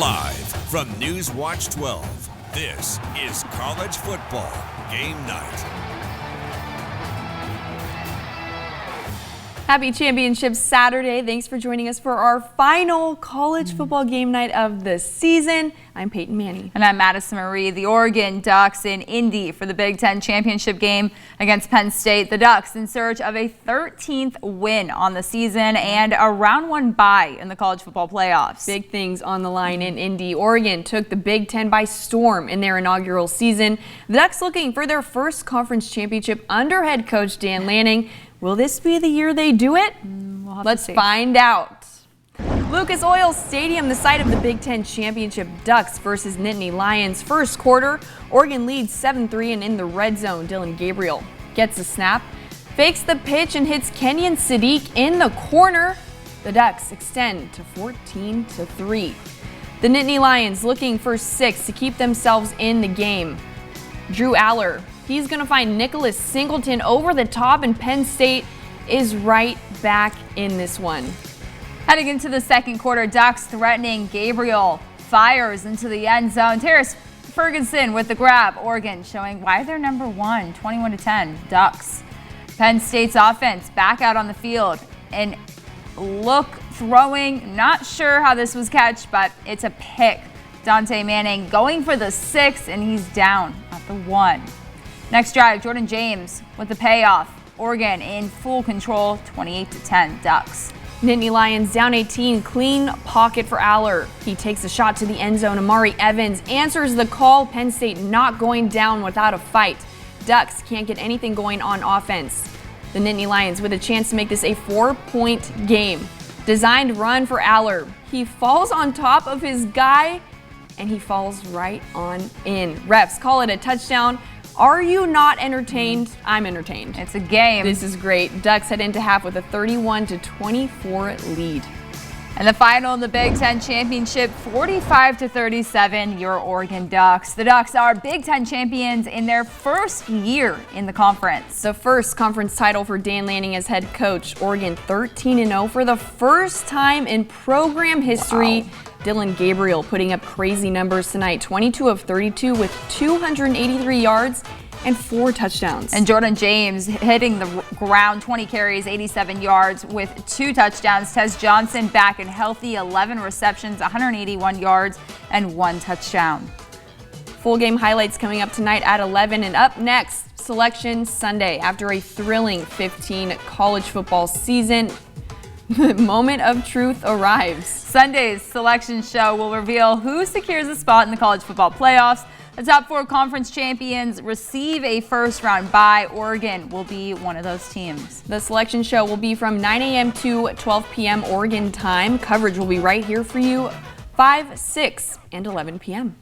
Live from News Watch 12, this is College Football Game Night. Happy Championship Saturday. Thanks for joining us for our final college football game night of the season. I'm Peyton Manny. And I'm Madison Marie. The Oregon Ducks in Indy for the Big Ten championship game against Penn State. The Ducks in search of a 13th win on the season and a round one bye in the college football playoffs. Big things on the line in Indy. Oregon took the Big Ten by storm in their inaugural season. The Ducks looking for their first conference championship under head coach Dan Lanning. Will this be the year they do it? Let's find out. Lucas Oil Stadium, the site of the Big Ten Championship. Ducks versus Nittany Lions. First quarter, Oregon leads 7-3, and in the red zone, Dylan Gabriel gets a snap, fakes the pitch, and hits Kenyon Sadiq in the corner. The Ducks extend to 14-3. The Nittany Lions looking for 6 to keep themselves in the game. Drew Aller, he's going to find Nicholas Singleton over the top, and Penn State is right back in this one. Heading into the second quarter, Ducks threatening. Gabriel fires into the end zone. Terrace Ferguson with the grab. Oregon showing why they're number one, 21-10. Ducks. Penn State's offense back out on the field and look throwing. Not sure how this was catched, but it's a pick. Dante Manning going for the 6, and he's down at the 1. Next drive, Jordan James with the payoff. Oregon in full control, 28-10 Ducks. Nittany Lions down 18, clean pocket for Aller. He takes a shot to the end zone. Amari Evans answers the call. Penn State not going down without a fight. Ducks can't get anything going on offense. The Nittany Lions with a chance to make this a 4-point game. Designed run for Aller. He falls on top of his guy, and he falls right on in. Refs call it a touchdown. Are you not entertained? I'm entertained. It's a game. This is great. Ducks head into half with a 31-24 lead. And the final in the Big Ten Championship, 45-37, your Oregon Ducks. The Ducks are Big Ten champions in their first year in the conference. The first conference title for Dan Lanning as head coach. Oregon 13-0 for the first time in program history. Wow. Dylan Gabriel putting up crazy numbers tonight, 22 of 32 with 283 yards and 4 touchdowns. And Jordan James hitting the ground, 20 carries, 87 yards with 2 touchdowns. Tez Johnson back and healthy, 11 receptions, 181 yards and 1 touchdown. Full game highlights coming up tonight at 11, and up next, Selection Sunday. After a thrilling 15 college football season, the moment of truth arrives. Sunday's selection show will reveal who secures a spot in the college football playoffs. The top 4 conference champions receive a first-round bye. Oregon will be one of those teams. The selection show will be from 9 a.m. to 12 p.m. Oregon time. Coverage will be right here for you 5, 6, and 11 p.m.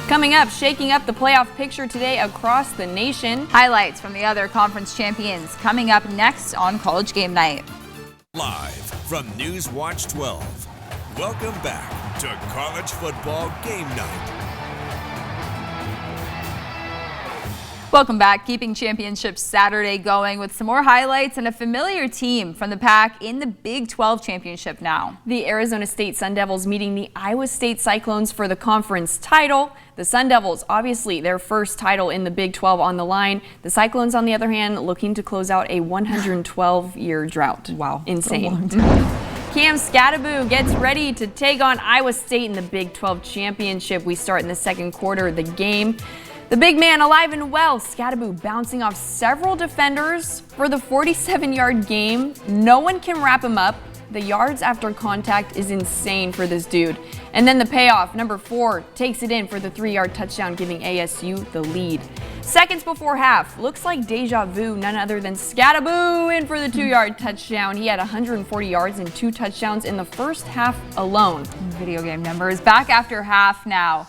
Coming up, shaking up the playoff picture today across the nation. Highlights from the other conference champions coming up next on College Game Night. Live from News Watch 12, welcome back to College Football Game Night. Welcome back, keeping Championship Saturday going with some more highlights and a familiar team from the Pac in the Big 12 Championship now. The Arizona State Sun Devils meeting the Iowa State Cyclones for the conference title. The Sun Devils, obviously their first title in the Big 12 on the line. The Cyclones, on the other hand, looking to close out a 112-year drought. Wow. Insane. Cam Skattebo gets ready to take on Iowa State in the Big 12 Championship. We start in the second quarter of the game. The big man alive and well, Skattebo bouncing off several defenders for the 47-yard game. No one can wrap him up. The yards after contact is insane for this dude. And then the payoff, number 4, takes it in for the 3-yard touchdown, giving ASU the lead. Seconds before half, looks like deja vu, none other than Skattebo in for the 2-yard touchdown. He had 140 yards and 2 touchdowns in the first half alone. Video game numbers back after half now.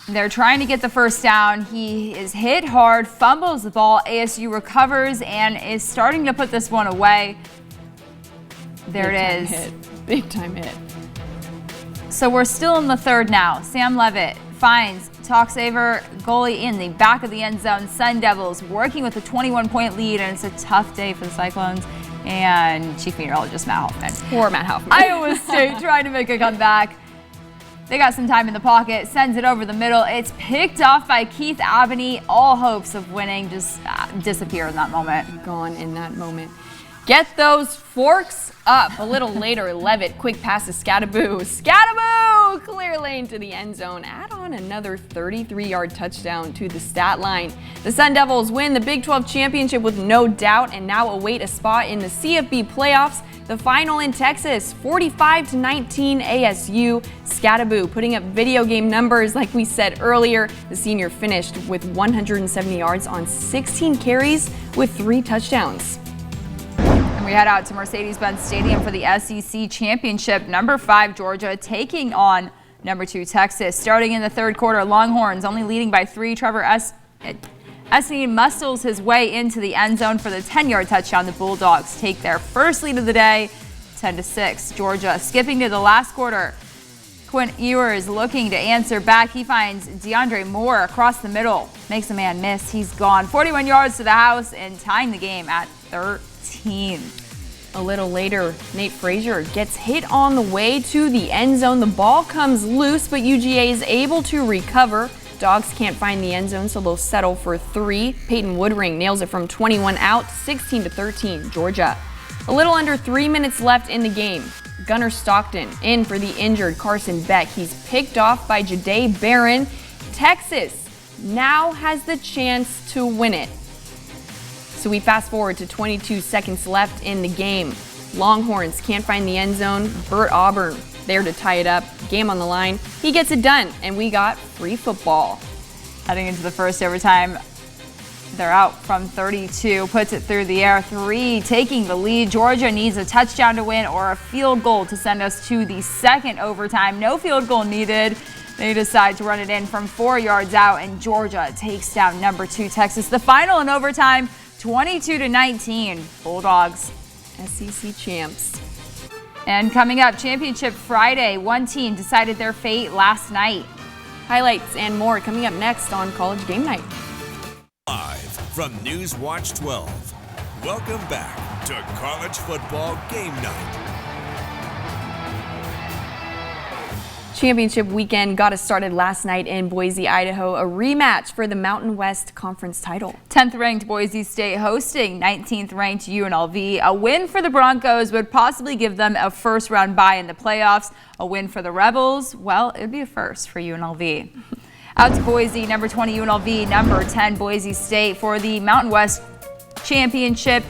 They're trying to get the first down. He is hit hard, fumbles the ball. ASU recovers and is starting to put this one away. There it is. Big time hit. So we're still in the third now. Sam Levitt finds Talksaver goalie in the back of the end zone. Sun Devils working with a 21-point lead, and it's a tough day for the Cyclones. and Chief Meteorologist Matt Hoffman. Poor Matt Hoffman. Iowa State trying to make a comeback. They got some time in the pocket, sends it over the middle. It's picked off by Keith Abney. All hopes of winning just disappear in that moment. Gone in that moment. Get those forks up. A little later, Levitt, quick pass to Scadaboo. Scadaboo! Clear lane to the end zone. Add on another 33-yard touchdown to the stat line. The Sun Devils win the Big 12 championship with no doubt and now await a spot in the CFB playoffs. The final in Texas, 45-19 ASU. Scadaboo putting up video game numbers like we said earlier. The senior finished with 170 yards on 16 carries with 3 touchdowns. We head out to Mercedes-Benz Stadium for the SEC Championship. Number 5 Georgia taking on number 2 Texas. Starting in the third quarter, Longhorns only leading by 3. Trevor Esney muscles his way into the end zone for the 10-yard touchdown. The Bulldogs take their first lead of the day, 10-6. Georgia skipping to the last quarter. Quinn Ewers looking to answer back. He finds DeAndre Moore across the middle. Makes a man miss. He's gone. 41 yards to the house and tying the game at 13. A little later, Nate Frazier gets hit on the way to the end zone. The ball comes loose, but UGA is able to recover. Dogs can't find the end zone, so they'll settle for 3. Peyton Woodring nails it from 21 out, 16-13, Georgia. A little under 3 minutes left in the game. Gunnar Stockton in for the injured Carson Beck. He's picked off by Jahdae Barron. Texas now has the chance to win it. So we fast forward to 22 seconds left in the game. Longhorns can't find the end zone. Burt Auburn there to tie it up. Game on the line. He gets it done, and we got free football. Heading into the first overtime, they're out from 32, puts it through the air. 3 taking the lead. Georgia needs a touchdown to win or a field goal to send us to the second overtime. No field goal needed. They decide to run it in from 4 yards out, and Georgia takes down number 2 Texas. The final in overtime, 22-19, Bulldogs. SEC champs. And coming up, Championship Friday. One team decided their fate last night. Highlights and more coming up next on College Gamenight. Live from News Watch 12. Welcome back to College Football Game Night. Championship weekend got us started last night in Boise, Idaho. A rematch for the Mountain West Conference title. 10th ranked Boise State hosting 19th ranked UNLV. A win for the Broncos would possibly give them a first round bye in the playoffs. A win for the Rebels, well, it would be a first for UNLV. Out to Boise, number 20 UNLV, number 10 Boise State for the Mountain West Championship.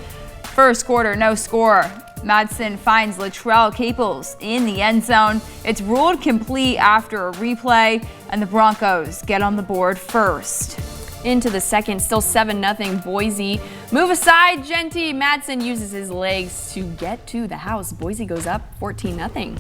First quarter, no score. Madsen finds Latrell Caples in the end zone. It's ruled complete after a replay, and the Broncos get on the board first. Into the second, still 7-0 Boise. Move aside, Genty. Madsen uses his legs to get to the house. Boise goes up 14-0.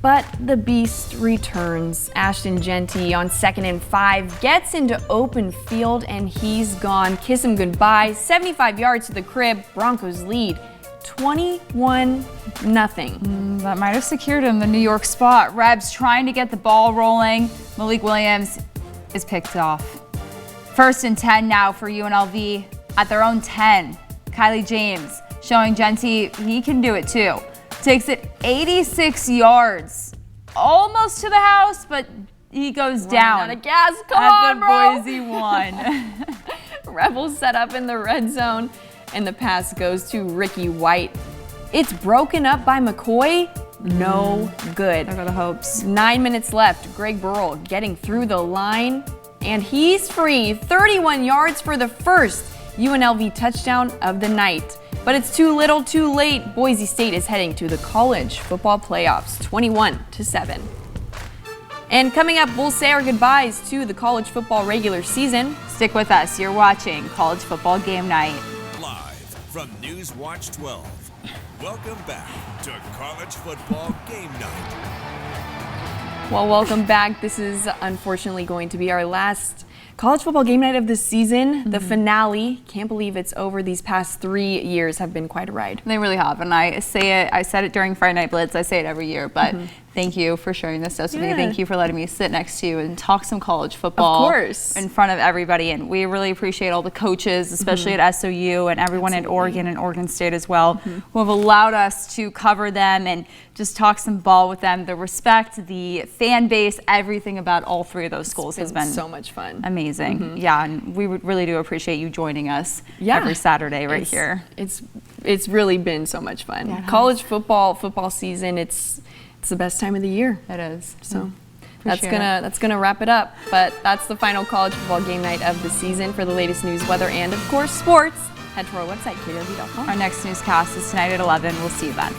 But the beast returns. Ashton Genty on 2nd and 5 gets into open field, and he's gone. Kiss him goodbye. 75 yards to the crib. Broncos lead 21-0. That might have secured him the New York spot. Rebs trying to get the ball rolling. Malik Williams is picked off. 1st and 10 now for UNLV at their own 10. Kylie James showing Genty he can do it too. Takes it 86 yards, almost to the house, but he goes down. Out of gas. Come at on, the bro. Boise 1. Rebels set up in the red zone, and the pass goes to Ricky White. It's broken up by McCoy. No good. There go the hopes. 9 minutes left. Greg Burrell getting through the line, and he's free. 31 yards for the first UNLV touchdown of the night. But it's too little, too late. Boise State is heading to the college football playoffs, 21-7. And coming up, we'll say our goodbyes to the college football regular season. Stick with us. You're watching College Football Game Night. Live from News Watch 12. Welcome back to College Football Game Night. Well, welcome back. This is unfortunately going to be our last college football game night of the season, the finale. Can't believe it's over. These past 3 years have been quite a ride. They really have, and I said it during Friday Night Blitz. I say it every year, but Thank you for sharing this with me. Yeah. Thank you for letting me sit next to you and talk some college football Of course. in front of everybody. And we really appreciate all the coaches, especially at SOU and everyone at Oregon and Oregon State as well, who have allowed us to cover them and just talk some ball with them. The respect, the fan base, everything about all three of those schools has been so much fun. amazing. Yeah, and we really do appreciate you joining us Yeah. every Saturday right here. It's really been so much fun. Yeah, it College football season, it's the best time of the year. It is. So Appreciate that's gonna wrap it up. But that's the final college football game night of the season. For the latest news, weather, and of course sports, head to our website, krv.com. Our next newscast is tonight at 11. We'll see you then.